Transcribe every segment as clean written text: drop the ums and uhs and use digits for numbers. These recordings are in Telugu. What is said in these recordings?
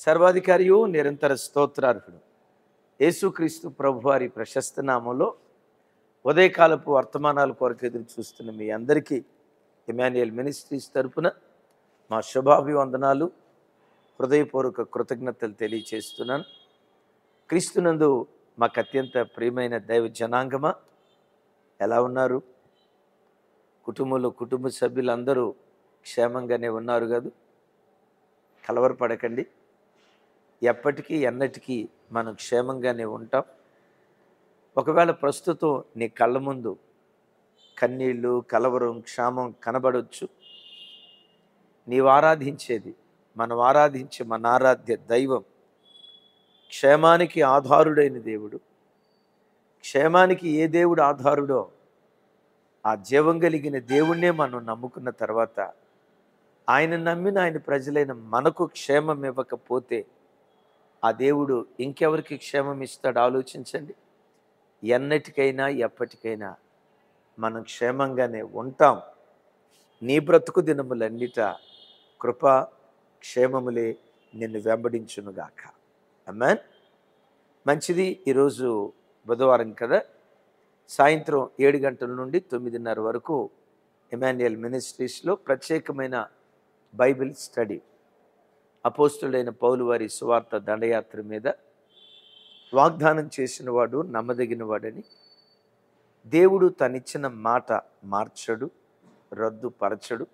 సర్వాధికారియు నిరంతర స్తోత్రార్హుడు యేసుక్రీస్తు ప్రభువారి ప్రశస్త నామంలో ఉదయకాలపు వర్తమానాల కొరకు ఎదురు చూస్తున్న మీ అందరికీ ఇమాన్యుయల్ మినిస్ట్రీస్ తరపున మా శుభాభివందనాలు, హృదయపూర్వక కృతజ్ఞతలు తెలియచేస్తున్నాను. క్రీస్తునందు మాకు అత్యంత ప్రియమైన దైవ జనాంగమా, ఎలా ఉన్నారు? కుటుంబంలో కుటుంబ సభ్యులందరూ క్షేమంగానే ఉన్నారు కదా? కలవరపడకండి. ఎప్పటికీ ఎన్నటికీ మనం క్షేమంగానే ఉంటాం. ఒకవేళ ప్రస్తుతం నీ కళ్ళ ముందు కన్నీళ్ళు, కలవరం, క్షామం కనబడవచ్చు. నీవు ఆరాధించేది, మనం ఆరాధించే మన ఆరాధ్య దైవం క్షేమానికి ఆధారుడైన దేవుడు. క్షేమానికి ఏ దేవుడు ఆధారుడో ఆ జీవం కలిగిన దేవుణ్ణే మనం నమ్ముకున్న తర్వాత ఆయన నమ్మిన ఆయన ప్రజలైన మనకు క్షేమం ఇవ్వకపోతే ఆ దేవుడు ఇంకెవరికి క్షేమం ఇస్తాడు? ఆలోచించండి. ఎన్నటికైనా ఎప్పటికైనా మనం క్షేమంగానే ఉంటాం. నీ బ్రతుకు దినములన్నిట కృప క్షేమములే నిన్ను వెంబడించునుగాక. ఆమేన్. మంచిది. ఈరోజు బుధవారం కదా, సాయంత్రం 7 గంటల నుండి 9:30 వరకు ఇమాన్యుయల్ మినిస్ట్రీస్లో ప్రత్యేకమైన బైబిల్ స్టడీ. అపోస్తుడైన పౌలు వారి సువార్త దండయాత్ర మీద వాగ్దానం చేసిన వాడు నమ్మదగిన వాడని, దేవుడు తనిచ్చిన మాట మార్చడు, రద్దుపరచడు.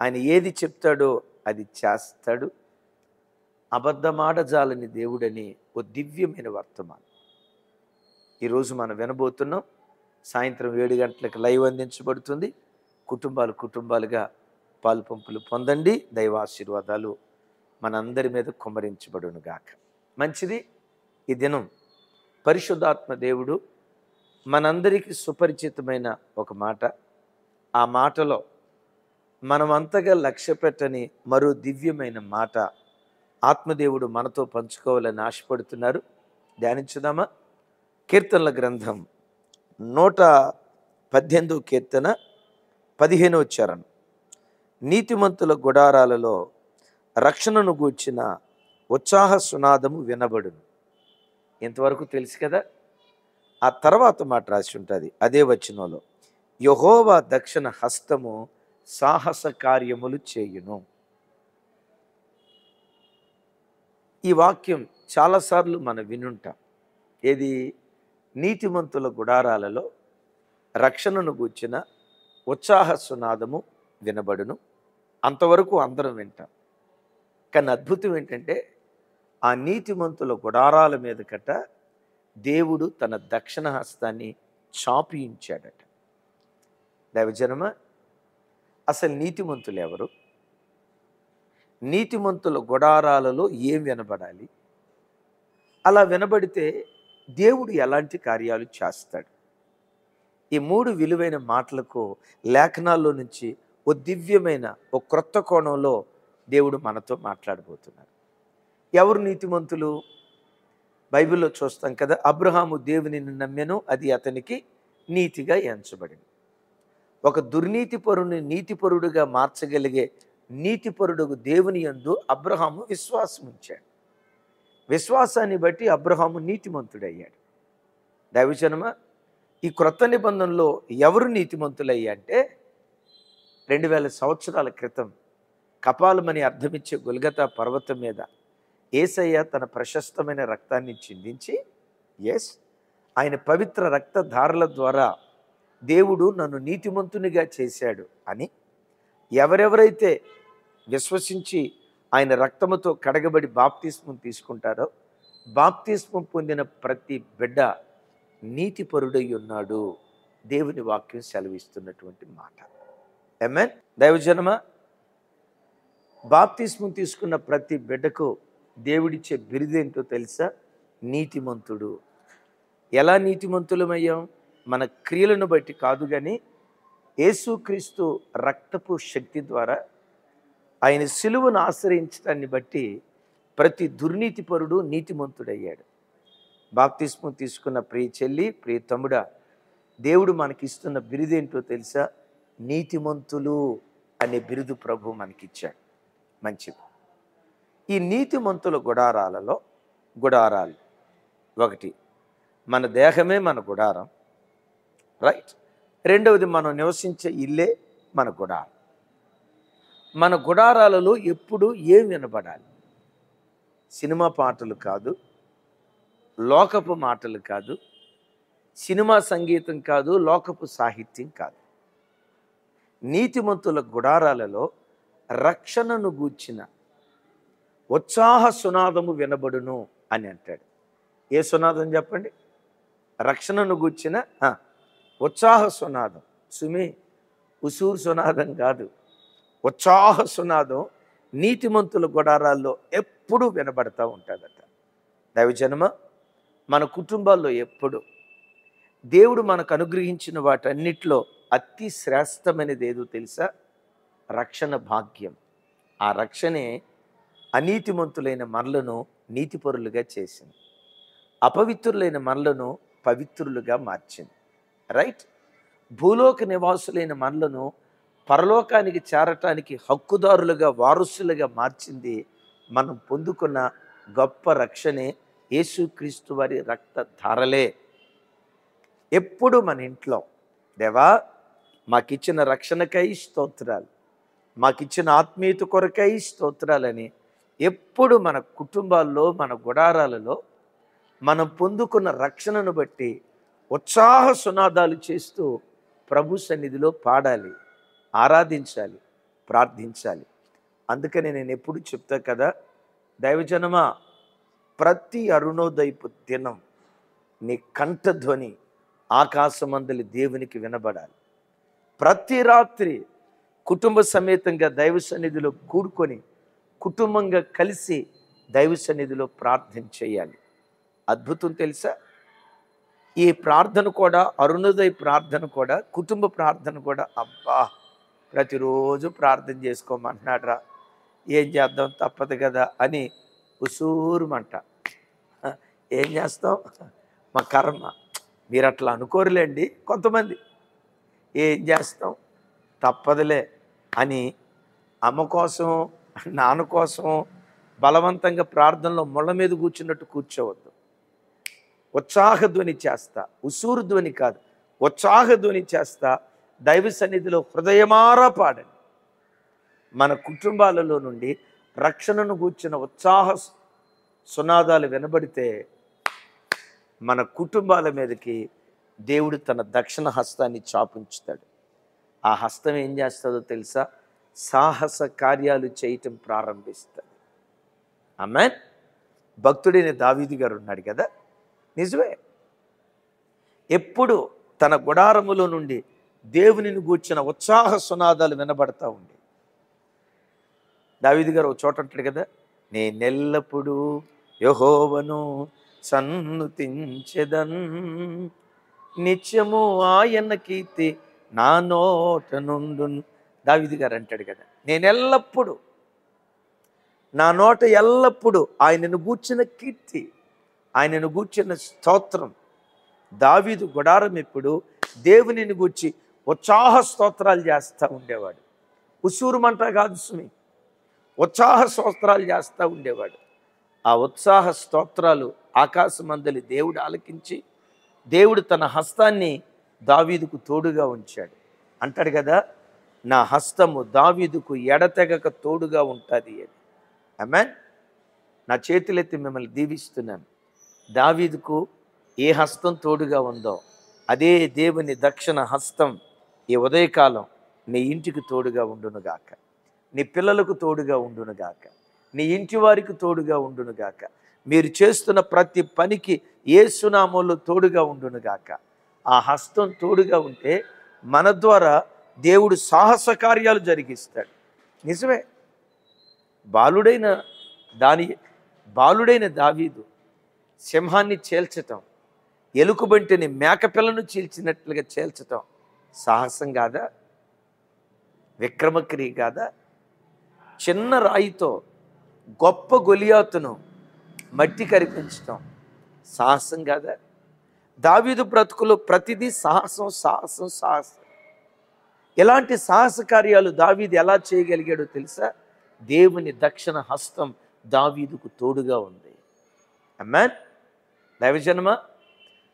ఆయన ఏది చెప్తాడో అది చేస్తాడు. అబద్ధమాడజాలని దేవుడని ఓ దివ్యమైన వర్తమానం ఈరోజు మనం వినబోతున్నాం. సాయంత్రం 7 గంటలకు లైవ్ అందించబడుతుంది. కుటుంబాలుగా పాలు పంపులు పొందండి. దైవాశీర్వాదాలు మనందరి మీద కుమ్మరించబడును గాక. మంచిది. ఈ దినం పరిశుద్ధాత్మ దేవుడు మనందరికీ సుపరిచితమైన ఒక మాట, ఆ మాటలో మనం అంతగా లక్ష్య పెట్టని మరో దివ్యమైన మాట ఆత్మదేవుడు మనతో పంచుకోవాలని ఆశపడుతున్నారు. ధ్యానించుదామా? కీర్తనల గ్రంథం 118వ కీర్తన 15వ చరణం. నీతిమంతుల గుడారాలలో రక్షణను గూర్చిన ఉత్సాహ సునాదము వినబడును. ఇంతవరకు తెలుసు కదా. ఆ తర్వాత మాట రాసి ఉంటుంది అదే వచనంలో, యెహోవా దక్షిణ హస్తము సాహస కార్యములు చేయును. ఈ వాక్యం చాలాసార్లు మనం వినుంటాం. ఏది? నీతిమంతుల గుడారాలలో రక్షణను గూర్చిన ఉత్సాహ సునాదము వినబడును. అంతవరకు అందరం వింటాం. కానీ అద్భుతం ఏంటంటే ఆ నీతిమంతుల గుడారాల మీద కట్ట దేవుడు తన దక్షిణ హస్తాన్ని చాపించాడట. దైవజనమ, అసలు నీతిమంతులు ఎవరు? నీతిమంతుల గుడారాలలో ఏం వినబడాలి? అలా వినబడితే దేవుడు ఎలాంటి కార్యాలు చేస్తాడు? ఈ 3 విలువైన మాటలకు లేఖనాల్లో నుంచి ఓ దివ్యమైన ఓ క్రొత్త కోణంలో దేవుడు మనతో మాట్లాడబోతున్నారు. ఎవరు నీతిమంతులు? బైబిల్లో చూస్తాం కదా, అబ్రహాము దేవునిని నమ్మెను, అది అతనికి నీతిగా ఎంచబడింది. ఒక దుర్నీతిపరుని నీతిపరుడుగా మార్చగలిగే నీతిపరుడు దేవుని యందు అబ్రహాము విశ్వాసం ఉంచాడు. విశ్వాసాన్ని బట్టి అబ్రహాము నీతిమంతుడయ్యాడు. దైవజనమ, ఈ క్రొత్త నిబంధనలో ఎవరు నీతిమంతులయ్యా అంటే 2000 సంవత్సరాల క్రితం కపాలమని అర్థమిచ్చే గొల్గతా పర్వతం మీద యేసయ్య తన ప్రశస్తమైన రక్తాన్ని చిందించి, ఆయన పవిత్ర రక్తధారల ద్వారా దేవుడు నన్ను నీతిమంతునిగా చేశాడు అని ఎవరెవరైతే విశ్వసించి ఆయన రక్తముతో కడగబడి బాప్తిస్మం తీసుకుంటారో, బాప్తిస్మం పొందిన ప్రతి బిడ్డ నీతిపరుడై ఉన్నాడు. దేవుని వాక్యం సెలవిస్తున్నటువంటి మాట. ఆమేన్. దైవజనమా, బాప్తిస్మం తీసుకున్న ప్రతి బిడ్డకు దేవుడిచ్చే బిరుదేంటో తెలుసా? నీతిమంతుడు. ఎలా నీతిమంతులమయ్యాం? మన క్రియలను బట్టి కాదు, కానీ యేసుక్రీస్తు రక్తపు శక్తి ద్వారా ఆయన సిలువను ఆశ్రయించడాన్ని బట్టి ప్రతి దుర్నీతిపరుడు నీతిమంతుడయ్యాడు. బాప్తిస్మం తీసుకున్న ప్రియ చెల్లి, ప్రియ తమ్ముడా, దేవుడు మనకిస్తున్న బిరుదేంటో తెలుసా? నీతిమంతులు అనే బిరుదు ప్రభు మనకిచ్చాడు. మంచిది. ఈ నీతిమంతుల గుడారాలు ఒకటి, మన దేహమే మన గుడారం, రైట్. రెండవది, మనం నివసించే ఇల్లే మన గుడారం. మన గుడారాలలో ఎప్పుడు ఏం వినబడాలి? సినిమా పాటలు కాదు, లోకపు మాటలు కాదు, సినిమా సంగీతం కాదు, లోకపు సాహిత్యం కాదు. నీతిమంతుల గుడారాలలో రక్షణను గూర్చిన ఉత్సాహ సునాదము వినబడును అని అంటాడు. ఏ సునాదం చెప్పండి? రక్షణను గూర్చిన ఉత్సాహ సునాదం. సుమి, ఉసూరు సునాదం కాదు, ఉత్సాహ సునాదం నీతిమంతుల గుడారాల్లో ఎప్పుడూ వినబడతా ఉంటుందట. దైవజనమ, మన కుటుంబాల్లో ఎప్పుడు దేవుడు మనకు అనుగ్రహించిన వాటన్నిటిలో అతి శ్రేష్టమైనది ఏదో తెలుసా? రక్షణ భాగ్యం. ఆ రక్షణే అనీతిమంతులైన మనలను నీతిపరులుగా చేసింది, అపవిత్రులైన మనలను పవిత్రులుగా మార్చింది, రైట్. భూలోక నివాసులైన మనలను పరలోకానికి చేరటానికి హక్కుదారులుగా, వారసులుగా మార్చింది మనం పొందుకున్న గొప్ప రక్షణే యేసుక్రీస్తు వారి రక్తధారలే. ఎప్పుడు మన ఇంట్లో, దేవా మాకిచ్చిన రక్షణకై స్తోత్రాలు, మాకిచ్చిన ఆత్మీయత కొరకై స్తోత్రాలని ఎప్పుడు మన కుటుంబాల్లో, మన గుడారాలలో మనం పొందుకున్న రక్షణను బట్టి ఉత్సాహ సునాదాలు చేస్తూ ప్రభు సన్నిధిలో పాడాలి, ఆరాధించాలి, ప్రార్థించాలి. అందుకని నేను ఎప్పుడు చెప్తా కదా, దైవజనమా, ప్రతి అరుణోదయపు దినం నీ కంఠధ్వని ఆకాశమందలి దేవునికి వినబడాలి. ప్రతి రాత్రి కుటుంబ సమేతంగా దైవ సన్నిధిలో కూడుకొని కుటుంబంగా కలిసి దైవ సన్నిధిలో ప్రార్థన చేయాలి. అద్భుతం తెలుసా? ఈ ప్రార్థన కూడా, అరుణోదయ ప్రార్థన కూడా, కుటుంబ ప్రార్థన కూడా, అబ్బా ప్రతిరోజు ప్రార్థన చేసుకోమంటున్నాడ్రా, ఏం చేద్దాం తప్పదు కదా అని ఉసూరుమంట. ఏం చేస్తాం, మా కర్మ. మీరు అట్లా అనుకోరులేండి కొంతమంది. ఏం చేస్తాం, తప్పదులే అని అమ్మ కోసం, నాన్న కోసం బలవంతంగా ప్రార్థనలో ముళ్ళ మీద కూర్చున్నట్టు కూర్చోవద్దు. ఉత్సాహధ్వని చేస్తా, ఉసూరు ధ్వని కాదు, ఉత్సాహధ్వని చేస్తా దైవ సన్నిధిలో హృదయమారా పాడండి. మన కుటుంబాలలో నుండి రక్షణను గూర్చిన ఉత్సాహ సునాదాలు వినబడితే మన కుటుంబాల మీదకి దేవుడు తన దక్షిణ హస్తాన్ని చాపుంచుతాడు. ఆ హస్తం ఏం చేస్తుందో తెలుసా? సాహస కార్యాలు చేయటం ప్రారంభిస్తుంది. ఆమేన్. భక్తుడైన దావీదు గారు ఉన్నాడు కదా, నిజమే. ఎప్పుడు తన గుడారములో నుండి దేవునిని గూర్చిన ఉత్సాహ సునాదాలు వినబడతా ఉండి, దావీదు గారు ఒక చోట అంటాడు కదా, నేనెల్లప్పుడూ యెహోవాను సన్నుతించెదన్, నిత్యము ఆయన కీర్తి నా నోట నుండు. దావీదు గారు అంటాడు కదా, నేనెల్లప్పుడు, నా నోట ఎల్లప్పుడూ ఆయనను గూర్చిన కీర్తి, ఆయనను గూర్చిన స్తోత్రం. దావీదు గుడారం ఎప్పుడు దేవునిని గూర్చి ఉత్సాహ స్తోత్రాలు చేస్తూ ఉండేవాడు. ఉసూరుమంట కాదు సుమి, ఉత్సాహ స్తోత్రాలు చేస్తూ ఉండేవాడు. ఆ ఉత్సాహ స్తోత్రాలు ఆకాశమందలి దేవుడు ఆలకించి, దేవుడు తన హస్తాన్ని దావీదుకు తోడుగా ఉంచాడు. అంటాడు కదా, నా హస్తము దావీదుకు ఎడతెగక తోడుగా ఉంటుంది అని. ఆమేన్. నా చేతులెత్తి మిమ్మల్ని దీవిస్తున్నాను. దావీదుకు ఏ హస్తం తోడుగా ఉందో అదే దేవుని దక్షిణ హస్తం ఈ ఉదయకాలం నీ ఇంటికి తోడుగా ఉండునుగాక, నీ పిల్లలకు తోడుగా ఉండునుగాక, నీ ఇంటి వారికి తోడుగా ఉండునుగాక, మీరు చేస్తున్న ప్రతి పనికి యేసు నామములో తోడుగా ఉండునుగాక. ఆ హస్తం తోడుగా ఉంటే మన ద్వారా దేవుడు సాహస కార్యాలు జరిగిస్తాడు. నిజమే. బాలుడైన దావీదు సింహాన్ని చేల్చటం, ఎలుకబంటిని మేకపిల్లను చీల్చినట్లుగా చేల్చటం సాహసం కాదా? విక్రమక్రియ కాదా? చిన్న రాయితో గొప్ప గొలియాతును మట్టి కరిపించటం సాహసం కాదా? దావీదు బ్రతుకులో ప్రతిదీ సాహసం, సాహసం, సాహసం. ఇలాంటి సాహస కార్యాలు దావీదు ఎలా చేయగలిగాడో తెలుసా? దేవుని దక్షిణ హస్తం దావీదుకు తోడుగా ఉంది. ఆమేన్. దైవజనమా,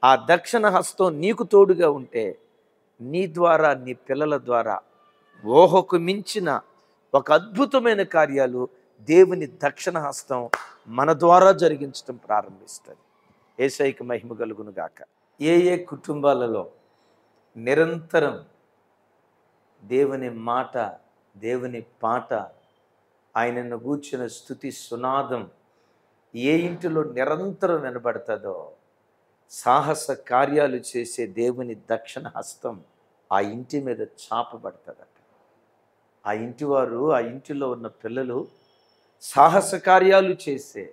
ఆ దక్షిణ హస్తం నీకు తోడుగా ఉంటే నీ ద్వారా, నీ పిల్లల ద్వారా ఊహకు మించిన ఒక అద్భుతమైన కార్యాలు దేవుని దక్షిణ హస్తం మన ద్వారా జరిగించడం ప్రారంభిస్తుంది. యేసయ్యకి మహిమ కలుగును గాక. ఏ ఏ కుటుంబాలలో నిరంతరం దేవుని మాట, దేవుని పాట, ఆయనను గూర్చిన స్తుతి సునాదం ఏ ఇంటిలో నిరంతరం వినబడుతుందో సాహస కార్యాలు చేసే దేవుని దక్షిణ హస్తం ఆ ఇంటి మీద చాపబడుతుందట. ఆ ఇంటి వారు, ఆ ఇంటిలో ఉన్న పిల్లలు సాహస కార్యాలు చేసే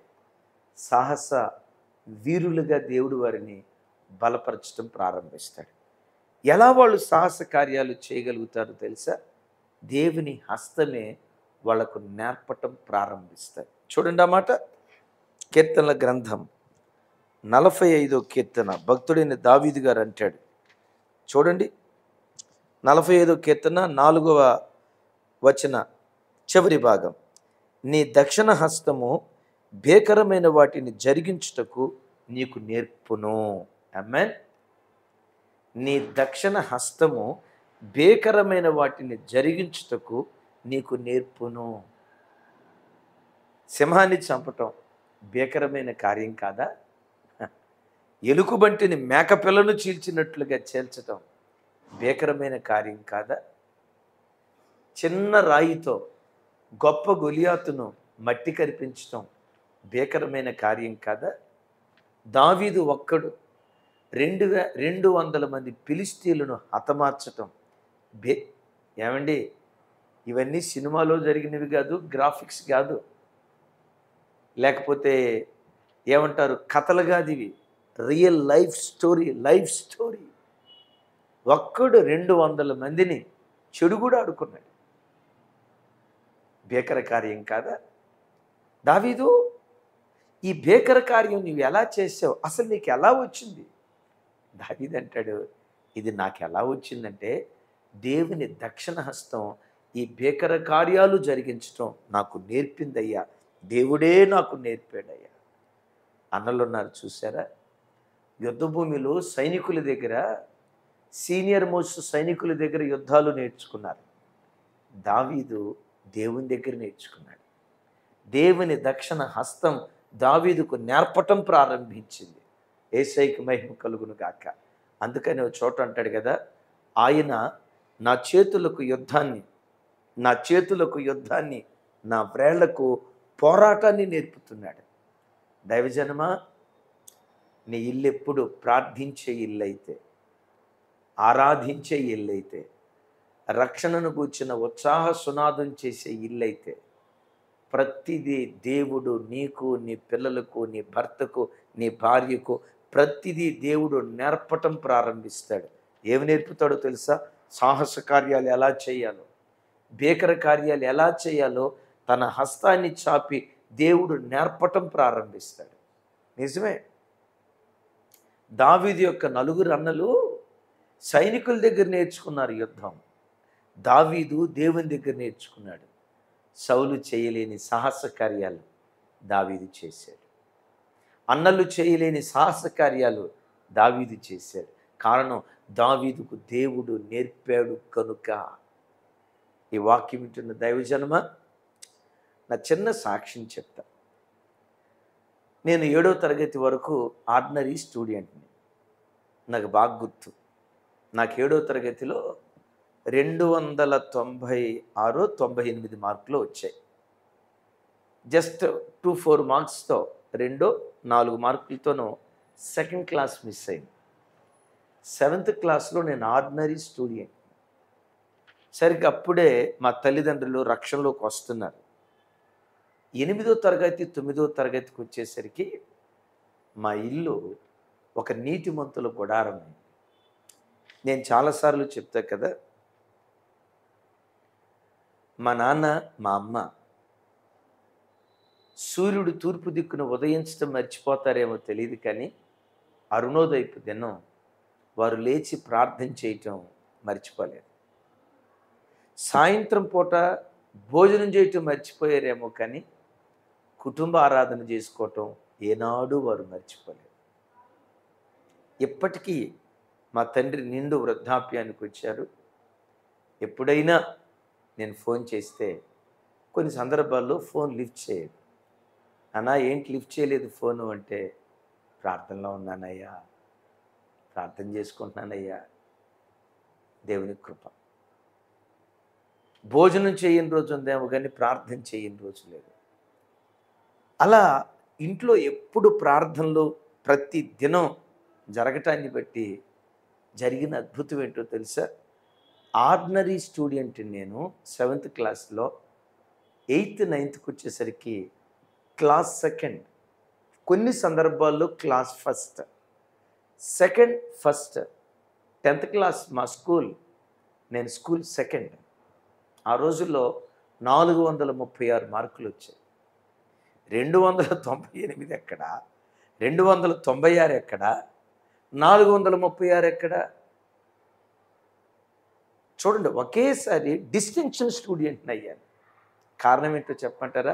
సాహస వీరులుగా దేవుడు వారిని బలపరచడం ప్రారంభిస్తాడు. ఎలా వాళ్ళు సాహస కార్యాలు చేయగలుగుతారో తెలుసా? దేవుని హస్తమే వాళ్లకు నేర్పటం ప్రారంభిస్తాయి. చూడండి ఆ మాట. కీర్తనల గ్రంథం 45వ కీర్తన భక్తుడైన దావీదు గారు అంటాడు. చూడండి, 45వ కీర్తన 4వ వచన చివరి భాగం. నీ దక్షిణ హస్తము భేకరమైన వాటిని జరిగించుటకు నీకు నేర్పును. ఆమేన్. నీ దక్షిణ హస్తము భేకరమైన వాటిని జరిగించుటకు నీకు నేర్పును. సింహాన్ని చంపటం భేకరమైన కార్యం కాదా? ఎలుకబంటిని మేకపిల్లను చీల్చినట్లుగా చీల్చటం భేకరమైన కార్యం కాదా? చిన్న రాయితో గొప్ప గొలియాతును మట్టి కరిపించటం భేకరమైన కార్యం కాదా? దావీదు ఒక్కడు 200 మంది ఫిలిష్తీయులను హతమార్చటం ఏమండి, ఇవన్నీ సినిమాలో జరిగినవి కాదు, గ్రాఫిక్స్ కాదు, లేకపోతే ఏమంటారు కథలు కాదు, ఇవి రియల్ లైఫ్ స్టోరీ. ఒక్కడు 200 మందిని చెడుగుడు ఆడుకున్నాడు. భేకర కార్యం కాదా? దావీదు, ఈ భేకర కార్యం నువ్వు ఎలా చేసావు, అసలు నీకు ఎలా వచ్చింది? దావీదు అంటాడు, ఇది నాకు ఎలా వచ్చిందంటే దేవుని దక్షిణ హస్తం ఈ భేకర కార్యాలు జరిగించడం నాకు నేర్పిందయ్యా, దేవుడే నాకు నేర్పాడయ్యా. అన్నలున్నారు చూసారా, యుద్ధ భూమిలో సైనికుల దగ్గర, సీనియర్ మోస్ట్ సైనికుల దగ్గర యుద్ధాలు నేర్చుకున్నారు. దావీదు దేవుని దగ్గర నేర్చుకున్నాడు. దేవుని దక్షిణ హస్తం దావీదుకు నేర్పటం ప్రారంభించింది. యేసయ్యకి మహిమ కలుగును గాక. అందుకని ఒక చోట అంటాడు కదా, ఆయన నా చేతులకు యుద్ధాన్ని నా వ్రేళ్లకు పోరాటాన్ని నేర్పుతున్నాడు. దైవజనమా, నీ ఇల్లు ఎప్పుడు ప్రార్థించే ఇల్లైతే, ఆరాధించే ఇల్లైతే, రక్షణను కూర్చిన ఉత్సాహ సునాదం చేసే ఇల్లైతే, ప్రతిదీ దేవుడు నీకు, నీ పిల్లలకు, నీ భర్తకు, నీ భార్యకు ప్రతిదీ దేవుడు నేర్పటం ప్రారంభిస్తాడు. ఏమి నేర్పుతాడో తెలుసా? సాహస కార్యాలు ఎలా చేయాలో, భేకర కార్యాలు ఎలా చేయాలో తన హస్తాన్ని చాపి దేవుడు నేర్పటం ప్రారంభిస్తాడు. నిజమే, దావీదు యొక్క 4 అన్నలు సైనికుల దగ్గర నేర్చుకున్నారు యుద్ధం. దావీదు దేవుని దగ్గర నేర్చుకున్నాడు. సౌలు చేయలేని సాహస కార్యాలు దావీదు చేశాడు. అన్నలు చేయలేని సాహస కార్యాలు దావీదు చేశాడు. కారణం, దావీదుకు దేవుడు నేర్పాడు కనుక. ఈ వాక్యం వింటున్న దైవజనమా, నా చిన్న సాక్ష్యం చెప్తా. నేను 7వ తరగతి వరకు ఆర్డినరీ స్టూడెంట్ని. నాకు బాగా గుర్తు. నాకు 7వ తరగతిలో 296, 98 మార్కులు వచ్చాయి. జస్ట్ 2-4 మార్క్స్తో, 2-4 మార్కులతోనూ సెకండ్ క్లాస్ మిస్ అయింది. 7th క్లాస్లో నేను ఆర్డినరీ స్టూడెంట్. సరిగ్గా అప్పుడే మా తల్లిదండ్రులు రక్షణలోకి వస్తున్నారు. 8వ తరగతి 9వ తరగతికి వచ్చేసరికి మా ఇల్లు ఒక నీతిమంతుల గుడారం. నేను చాలాసార్లు చెప్తా కదా, మా నాన్న, మా అమ్మ సూర్యుడు తూర్పు దిక్కున ఉదయించడం మర్చిపోతారేమో తెలియదు, కానీ అరుణోదయపు దినం వారు లేచి ప్రార్థన చేయటం మర్చిపోలేదు. సాయంత్రం పూట భోజనం చేయటం మర్చిపోయారేమో, కానీ కుటుంబ ఆరాధన చేసుకోవటం ఏనాడు వారు మర్చిపోలేదు. ఇప్పటికీ మా తండ్రి నిండు వృద్ధాప్యానికి వచ్చారు. ఎప్పుడైనా నేను ఫోన్ చేస్తే కొన్ని సందర్భాల్లో ఫోన్ లిఫ్ట్ చేయడు. అన్నా ఏంటి లిఫ్ట్ చేయలేదు ఫోను అంటే, ప్రార్థనలో ఉన్నానయ్యా, ప్రార్థన చేసుకుంటున్నానయ్యా. దేవుని కృప. భోజనం చేయని రోజు ఉందేమో కానీ ప్రార్థన చేయని రోజు లేదు. అలా ఇంట్లో ఎప్పుడు ప్రార్థనలు ప్రతి దినం జరగటాన్ని బట్టి జరిగిన అద్భుతం ఏంటో తెలుసా? ఆర్డినరీ స్టూడెంట్ నేను 7th క్లాస్లో 8th 9thకి వచ్చేసరికి క్లాస్ సెకండ్, కొన్ని సందర్భాల్లో class first, second first. 10th class మా స్కూల్, నేను స్కూల్ సెకండ్. ఆ రోజుల్లో 436 మార్కులు వచ్చాయి. 298 ఎక్కడ, 296 ఎక్కడ, 436 ఎక్కడ? చూడండి, ఒకేసారి డిస్టింక్షన్ స్టూడెంట్ని అయ్యాను. కారణం ఏంటో చెప్పమంటారా?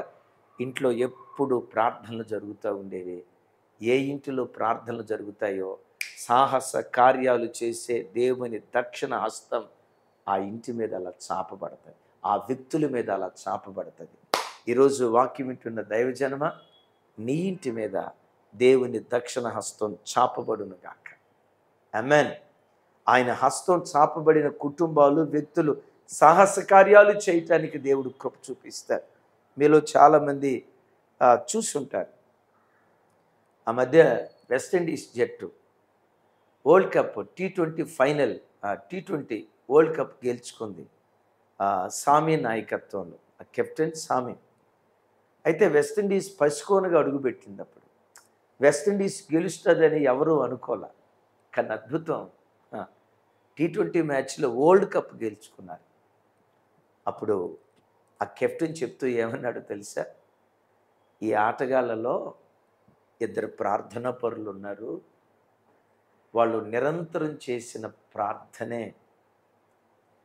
ఇంట్లో ఎప్పుడు ప్రార్థనలు జరుగుతూ ఉండేవి. ఏ ఇంటిలో ప్రార్థనలు జరుగుతాయో సాహస కార్యాలు చేసే దేవుని దక్షిణ హస్తం ఆ ఇంటి మీద అలా చాపబడుతుంది, ఆ వ్యక్తుల మీద అలా చాపబడుతుంది. ఈరోజు వాక్యం వింటున్న దైవజనమ, నీ ఇంటి మీద దేవుని దక్షిణ హస్తం చాపబడును గాక. ఆమేన్. ఆయన హస్తం చాపబడిన కుటుంబాలు, వ్యక్తులు సాహస కార్యాలు చేయటానికి దేవుడు కృప చూపిస్తారు. మీలో చాలామంది చూసుంటారు. ఆ మధ్య వెస్టిండీస్ జట్టు world cup T20 final, T20 world cup గెలుచుకుంది సామి నాయకత్వంలో, కెప్టెన్ సామి. అయితే వెస్టిండీస్ పసికోనగా అడుగుపెట్టింది. అప్పుడు వెస్టిండీస్ గెలుస్తుందని ఎవరూ అనుకోలే. కానీ అద్భుతం, T20 మ్యాచ్లో వరల్డ్ కప్ గెలుచుకున్నారు. అప్పుడు ఆ కెప్టెన్ చెప్తూ ఏమన్నాడో తెలుసా? ఈ ఆటగాళ్ళలో 2 ప్రార్థనా పరులు ఉన్నారు. వాళ్ళు నిరంతరం చేసిన ప్రార్థనే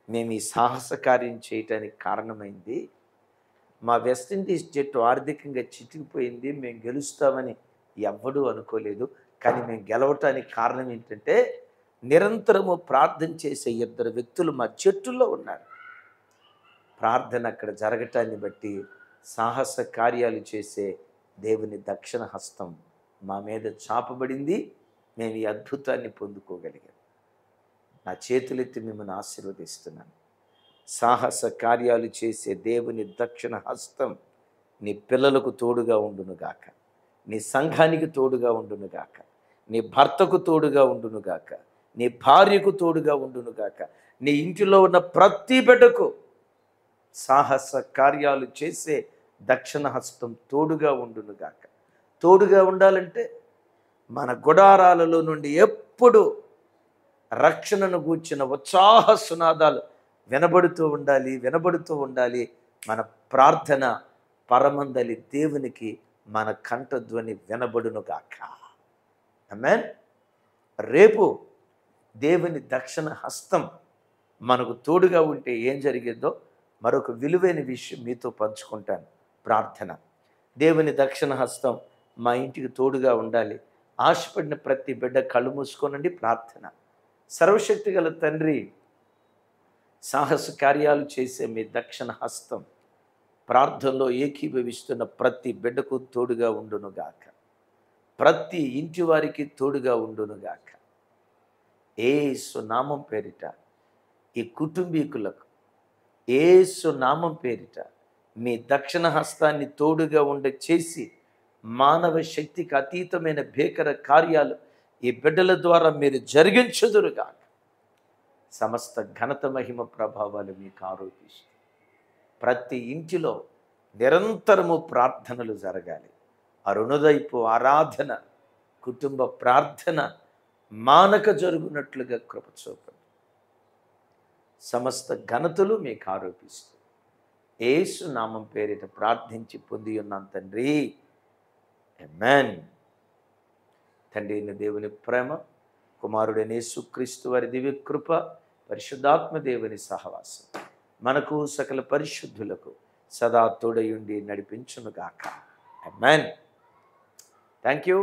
మేము ఈ సాహస కార్యం చేయటానికి కారణమైంది. మా వెస్టిండీస్ జట్టు ఆర్థికంగా చితికిపోయింది, మేము గెలుస్తామని ఎవ్వడూ అనుకోలేదు. కానీ మేము గెలవటానికి కారణం ఏంటంటే నిరంతరము ప్రార్థన చేసే 2 వ్యక్తులు మా జట్టులో ఉన్నారు. ప్రార్థన అక్కడ జరగటాన్ని బట్టి సాహస కార్యాలు చేసే దేవుని దక్షిణ హస్తం మా మీద చాపబడింది. మేము ఈ అద్భుతాన్ని పొందుకోగలిగాం. నా చేతులెత్తి మిమ్మల్ని ఆశీర్వదిస్తున్నాను. సాహస కార్యాలు చేసే దేవుని దక్షిణ హస్తం నీ పిల్లలకు తోడుగా ఉండునుగాక, నీ సంఘానికి తోడుగా ఉండునుగాక, నీ భర్తకు తోడుగా ఉండునుగాక, నీ భార్యకు తోడుగా ఉండునుగాక, నీ ఇంటిలో ఉన్న ప్రతి బిడ్డకు సాహస కార్యాలు చేసే దక్షిణ హస్తం తోడుగా ఉండునుగాక. తోడుగా ఉండాలంటే మన గుడారాలలో నుండి ఎప్పుడు రక్షణను గూర్చిన ఉత్సాహ సునాదాలు వినబడుతూ ఉండాలి, వినబడుతూ ఉండాలి. మన ప్రార్థన పరమందలి దేవునికి మన కంఠధ్వని వినబడునుగాక. ఆమేన్. రేపు దేవుని దక్షిణ హస్తం మనకు తోడుగా ఉంటే ఏం జరిగిందో మరొక విలువైన విషయం మీతో పంచుకుంటాను. ప్రార్థన. దేవుని దక్షిణ హస్తం మా ఇంటికి తోడుగా ఉండాలి. ఆశపడిన ప్రతి బిడ్డ కళ్ళు మూసుకోనండి. ప్రార్థన. సర్వశక్తి గల తండ్రి, సాహస కార్యాలు చేసే మీ దక్షిణ హస్తం ప్రార్థనలో ఏకీభవిస్తున్న ప్రతి బిడ్డకు తోడుగా ఉండునుగాక, ప్రతి ఇంటి వారికి తోడుగా ఉండునుగాక. యేసు నామం పేరిట ఈ కుటుంబీకులకు, యేసు నామం పేరిట మీ దక్షిణ హస్తాన్ని తోడుగా ఉండ చేసి మానవ శక్తికి అతీతమైన భీకర కార్యాలు ఈ బిడ్డల ద్వారా మీరు జరిగించుదురుగాక. సమస్త ఘనత మహిమ ప్రభావాలు మీకు ఆరోపిస్తూ ప్రతి ఇంటిలో నిరంతరము ప్రార్థనలు జరగాలి. అరుణోదయపు ఆరాధన, కుటుంబ ప్రార్థన మానక జరుగునట్లుగా కృప చూపండి. సమస్త ఘనతలు మీకు ఆరోపిస్తూ యేసు నామం పేరిట ప్రార్థించి పొంది ఉన్నాను తండ్రి. ఆమేన్. తండ్రి అయిన దేవుని ప్రేమ, కుమారుడైన యేసుక్రీస్తు వారి దివ్య కృప, పరిశుద్ధాత్మ దేవుని సహవాసం మనకు సకల పరిశుద్ధులకు సదా తోడయుండి నడిపించునుగాక. ఆమేన్. Thank you.